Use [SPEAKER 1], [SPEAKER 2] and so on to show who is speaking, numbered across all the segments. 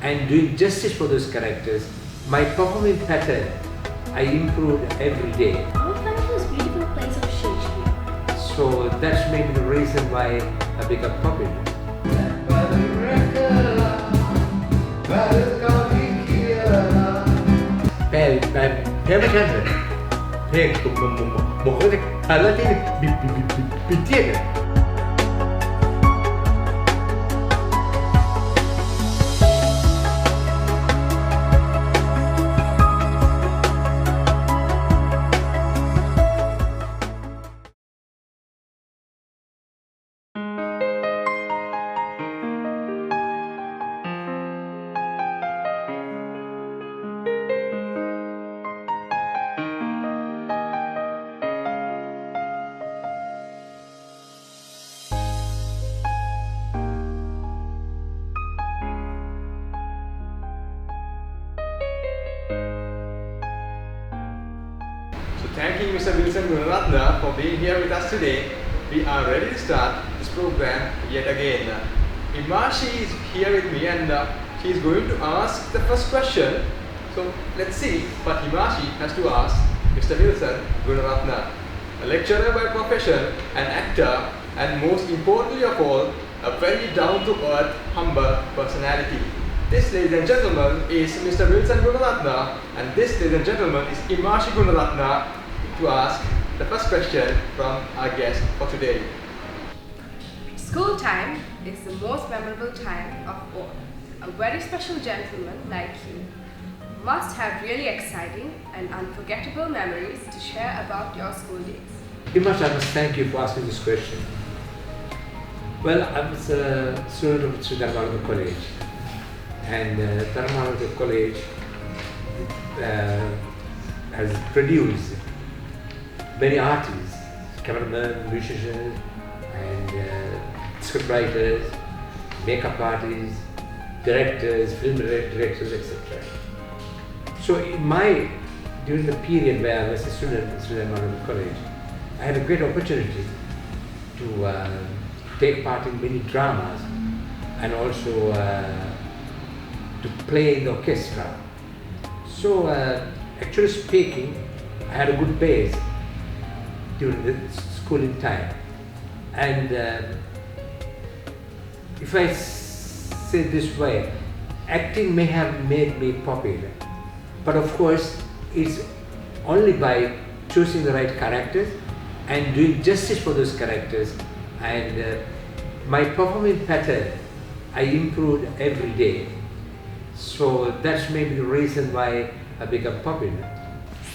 [SPEAKER 1] and doing justice for those characters. My performing pattern, I improved every day.
[SPEAKER 2] Our country is beautiful place of Shakespeare.
[SPEAKER 1] So that's maybe the reason why I became popular. Premachandra. මොකද කල්ලා තියෙන පිටියක.
[SPEAKER 3] Thank you, Mr. Wilson Gunarathna, for being here with us today. We are ready to start this program yet again. Embazyy is here with me and she is going to ask the first question. So let's see what Embazyy has to ask Mr. Wilson Gunarathna, a lecturer by profession, an actor, and most importantly of all, a very down-to-earth, humble personality. This, ladies and gentlemen, is Mr. Wilson Gunarathna, and this, ladies and gentlemen, is Embazyy Gunarathna to ask the first question from our guest for today.
[SPEAKER 4] School time is the most memorable time of all. A very special gentleman like you must have really exciting and unforgettable memories to share about your school days.
[SPEAKER 1] Embazyy, I must thank you for asking this question. Well, I was a student of Sandaruwan College, and Sandaruwan College has produced many artists, cameramen, musicians, and scriptwriters, makeup artists, directors, film directors, etc. So during the period where I was a student at Sandaruwan College, I had a great opportunity to take part in many dramas and also to play in the orchestra. So actually speaking, I had a good base during the schooling time. And if I say this way, acting may have made me popular, but of course it's only by choosing the right characters and doing justice for those characters, and my performing pattern, I improved every day. So that's maybe the reason why I became popular.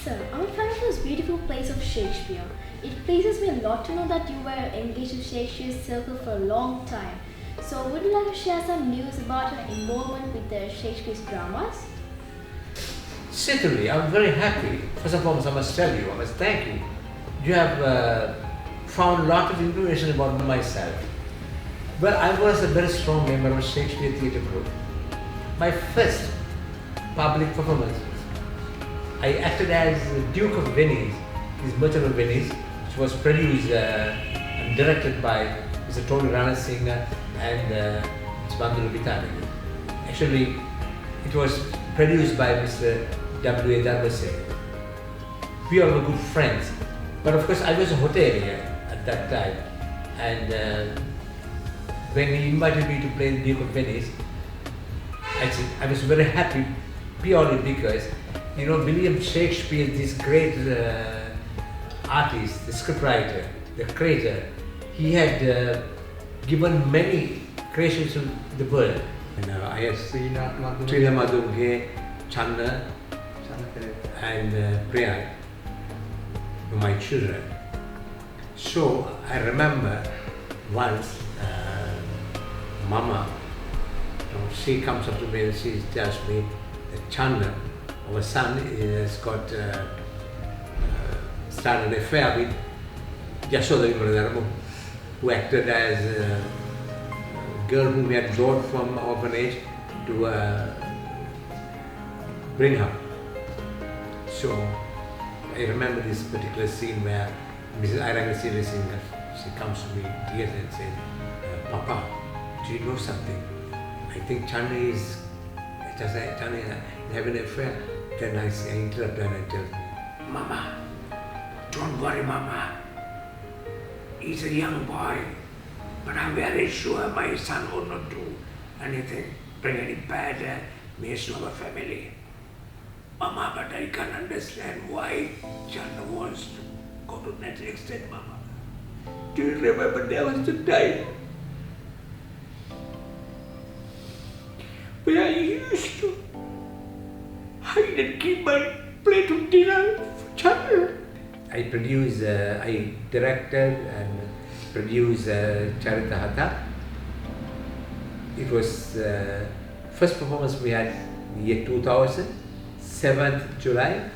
[SPEAKER 2] Sir, our country is beautiful place of Shakespeare. It pleases me a lot to know that you were engaged with Shakespeares Circle for a long time. So would you like to share some news about your involvement with the Shakespeare's dramas?
[SPEAKER 1] Certainly, I'm very happy. First and foremost, I must tell you, I must thank you. You have found a lot of information about myself. Well, I was a very strong member of Shakespeare Theatre Group. My first public performance, I acted as the Duke of Venice, his Merchant of Venice, which was produced and directed by Mr. Tony Ranasinghe and Mr. Actually, it was produced by Mr. W.A. Dharmasekara. We all were good friends, but of course I was a hotelier at that time, and when he invited me to play the Duke of Venice, I was very happy purely because, you know, William Shakespeare, this great artist, the scriptwriter, the creator, he had given many creations to the world. And I had seen Madhumge, Channa, and Priya, my children. So I remember once Mama, she comes up to me and she tells me that Channa, our son, has got started an affair with Jayawardena, who acted as a girl whom we had brought from orphanage to bring her. So I remember this particular scene where Mrs. Singh, she comes to me tears and says, Papa, do you know something? I think Channa is just like Johnny having an affair. Then I interrupt and I tell, Mama, don't worry, Mama. He's a young boy, but I'm very sure my son will not do anything, bring any bad news to our family. Mama, but I can't understand why Chana wants to go to that extent, Mama. Do you remember there was the time where I used to hide and keep my plate of dinner for Chana? I directed and produced Charita Hatha. It was first performance we had in the year 2000, 7th July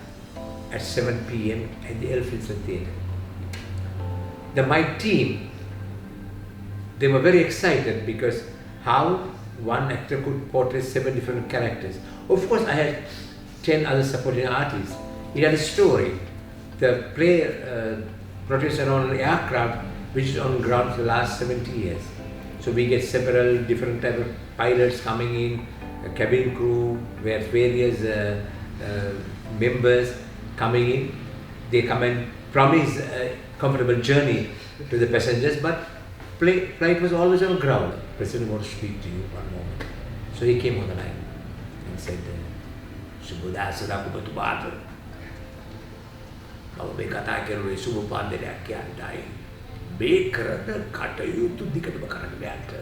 [SPEAKER 1] at 7 p.m. at the Elphinstone Theatre. My team, they were very excited because how one actor could portray 7 different characters. Of course, I had 10 other supporting artists. It had a story. The play produced on an aircraft which is on ground for the last 70 years. So we get several different type of pilots coming in, a cabin crew, we have various members coming in. They come and promise a comfortable journey to the passengers, but flight was always on ground. President wants to speak to you one moment. So he came on the line and said, Subodhasara Kubatubata. මේ කතා කරුවේ සුබ පාන්දරයක් කියන්නයි මේ කරන කටයුතු දිගටම කරන්න බෑන්ට.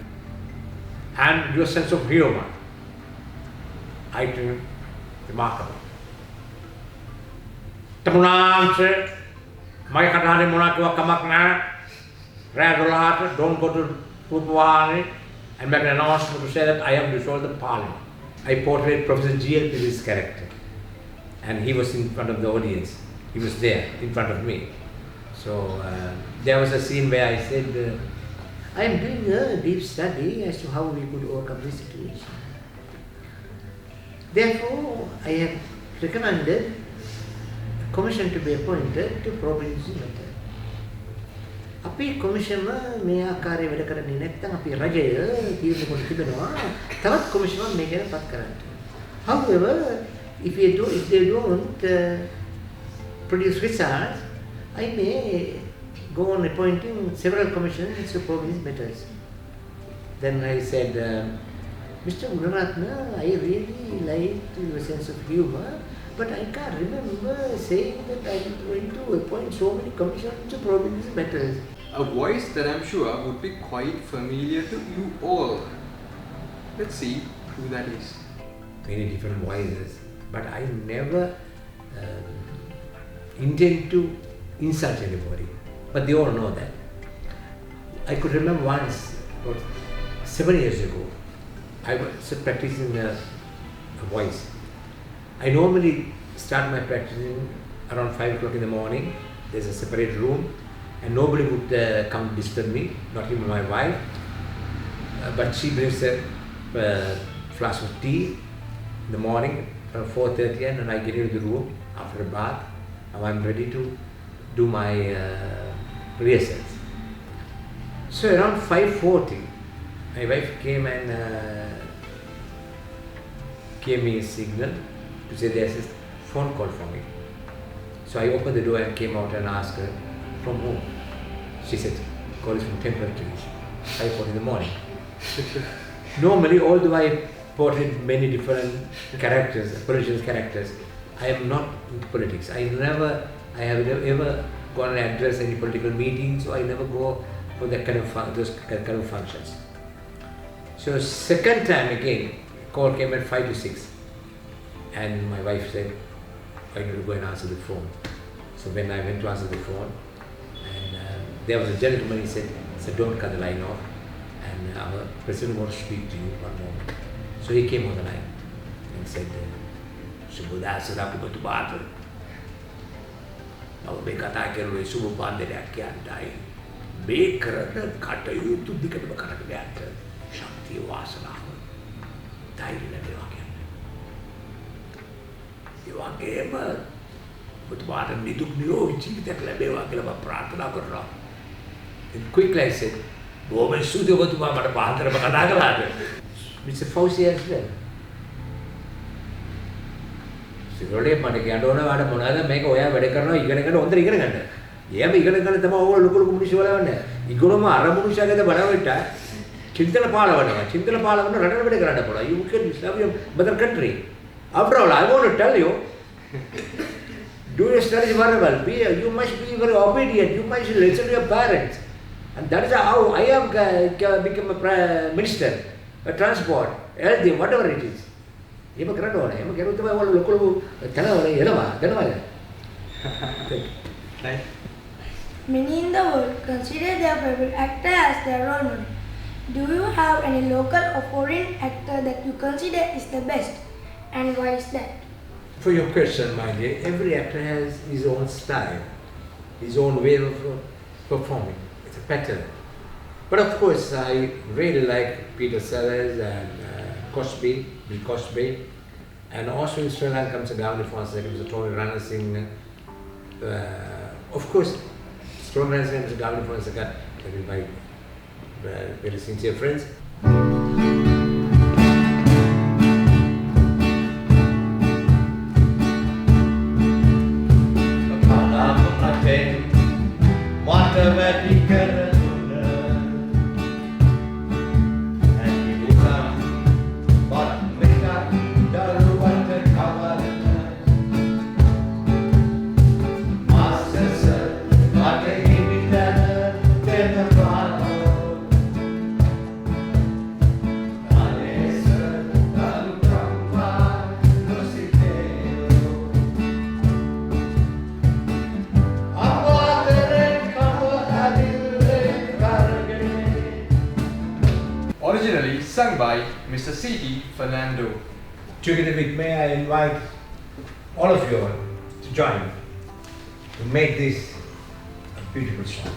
[SPEAKER 1] And your sense of humor, I think, remarkable. තමුණාංශ මගේ කතාවේ මොනක් කමක් නැහැ. රෑ 12ට don't go to Rupawani and make an announcement to say that I have dissolved the parliament. I portrayed Professor JL Peiris' character and he was in front of the audience. He was there in front of me. So there was a scene where I said, I am doing a deep study as to how we could overcome this situation. Therefore, I have recommended a commission to be appointed to probe this matter. අපි කොමිෂම මේ ආකාරයේ වැඩ කරන්නේ නැත්නම් අපි රජය තීරණය කොට තිබෙනවා තවත් කොමිෂමක් මේ ගැන පත් කරන්න. However, if they don't produce results, I may go on appointing several commissions to probe these matters. Then I said, Mr. Gunarathna, I really liked your sense of humor, but I can't remember saying that I am going to appoint so many commissions to probe these matters.
[SPEAKER 3] A voice that I'm sure would be quite familiar to you all. Let's see who that is.
[SPEAKER 1] Many different voices, but I never intend to insult anybody, but they all know that. I could remember once, about 7 years ago, I was practicing a voice. I normally start my practicing around 5 o'clock in the morning. There's a separate room and nobody would come disturb me, not even my wife. But she brings a flask of tea in the morning around 4:30 and I get into the room after a bath. Now I'm ready to do my rehearsals. So around 5:40, my wife came and gave me a signal to say there's a phone call for me. So I opened the door and came out and asked her, from whom? She said, call is from Temple Television, 5:40 in the morning. Normally, although I portrayed many different characters, political characters, I am not into politics. I have never ever gone and addressed any political meetings, so I never go for that kind of those kind of functions. So second time again, call came at 5 to 6, and my wife said, I need to go and answer the phone. So when I went to answer the phone, and there was a gentleman, he said, don't cut the line off, and our president wants to speak to you one moment. So he came on the line and said, Subodhasara Kubatubata. Now මේ කතා කරුවේ සුබ පාන්දරයක් කියන්නයි මේ කරන කටයුතු දිගටම කරන්න බෑන්ට ශක්තිය වාසනාව ධෛර්ය ලැබෙනවා කියන්නේ. ඒ වගේම ඔබතුමාට නිදුක් නිරෝගී ජීවිතයක් ලැබේවා කියලා මම ප්‍රාර්ථනා කරනවා. And quickly I said, බොහොම ස්තුතියි ඔබතුමා මට පාන්දරම කතා කළාට. Mr. Fauci as well. ඒගොල්ලෝ මට කියන්න ඕන වඩ මොනවාද මේක ඔයා වැඩ කරනවා ඉගෙන ගන්න හොඳට ඉගෙන ගන්න. එහෙම ඉගෙන ගන්න තමයි ඕගොල්ලෝ ලොකු ලොකු මිනිස්සු වලවන්නේ. ඉගෙනම අර මිනිස්සුගේ බලවෙට චින්තන පාලවනවා. චින්තන පාලවන රටට වැඩ කරන්න පුළුවන්. You can serve your mother country. After all, I want to tell you, do your studies very well. You must be very obedient. You must listen to your parents. And that is how I have become a minister, a transport, healthy, whatever it is. එහෙම කරන්න ඕනේ. එහෙම කරුවොත් තමයි ඔයාලා ලොකු ලොකු තැනවල එනවා. දන්නවද?
[SPEAKER 3] Right.
[SPEAKER 5] Many in the world consider their favorite actor as their role model. Do you have any local or foreign actor that you consider is the best? And why is that?
[SPEAKER 1] For your question, my dear, every actor has his own style, his own way of performing. It's a pattern. But of course, I really like Peter Sellers and Bill Cosby, and also in Sri Lanka comes a Gavani for a second, Mr. Tony Rana Singh. Of course, Tony Rana Singh, Mr. Gavani for a second, that is my very sincere friends.
[SPEAKER 3] Originally sung by Mr. C.T. Fernando.
[SPEAKER 1] Together with me, I invite all of you to join to make this a beautiful song.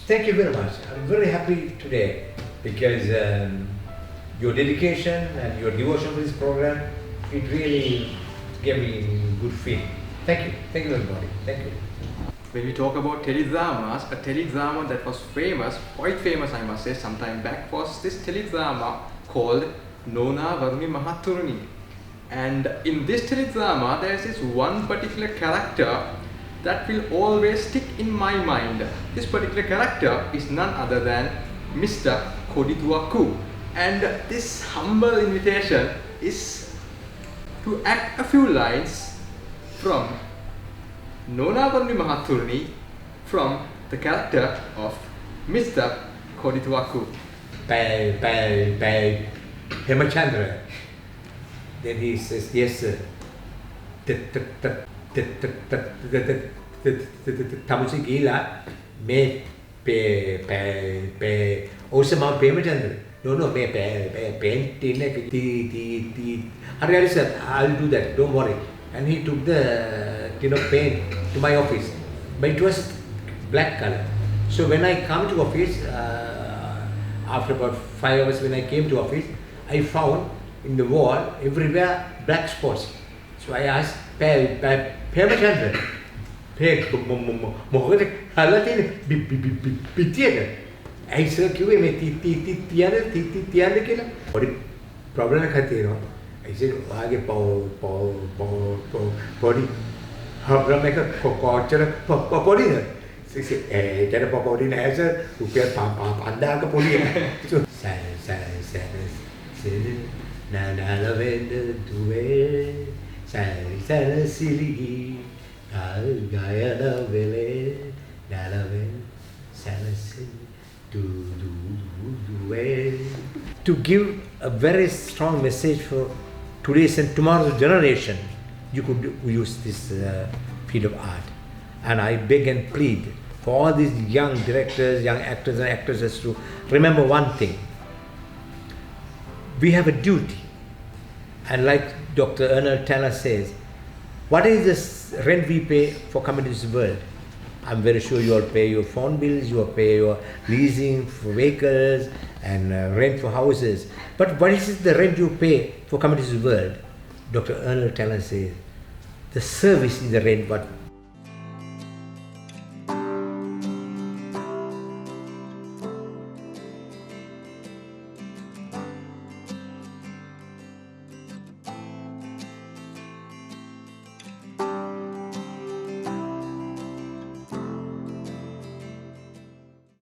[SPEAKER 1] Thank you very much. I'm very happy today because your dedication and your devotion for this program, it really gave me good feel. Thank you. Thank you everybody. Thank you.
[SPEAKER 3] When we talk about teledramas, a teledrama that was famous, quite famous I must say, some time back, was this teledrama called Nona Varmi Mahaturni. And in this teledrama, there is this one particular character that will always stick in my mind. This particular character is none other than Mr. Kodituaku. And this humble invitation is to act a few lines from Nona Varmi Mahaturni from the character of Mr. Kodituaku.
[SPEAKER 1] Premachandra. Then he says, yes sir. Tamusi gila me Osama Premachandra. No, me paint sir, I'll do that, don't worry. And he took the paint to my office. But it was black color. So when I come to office, after about 5 hours when I came to office, I found in the wall everywhere black spots. So I asked Premachandra, I said, what problem I said, body. Problem make a body. She said, get a body answer, who get panda pony. So, Nana Venda Due, Sana Silly, Gayana Vele, Nana Ven, Sana Silly, to give a very strong message for today's and tomorrow's generation, you could use this field of art. And I beg and plead for all these young directors, young actors and actresses to remember one thing. We have a duty. And like Dr. Ernest Tanner says, what is this rent we pay for coming to this world? I'm very sure you all pay your phone bills, you all pay your leasing for vehicles and rent for houses. But what is the rent you pay for coming to this world? Dr. Ernest Tanner says, the service is the rent what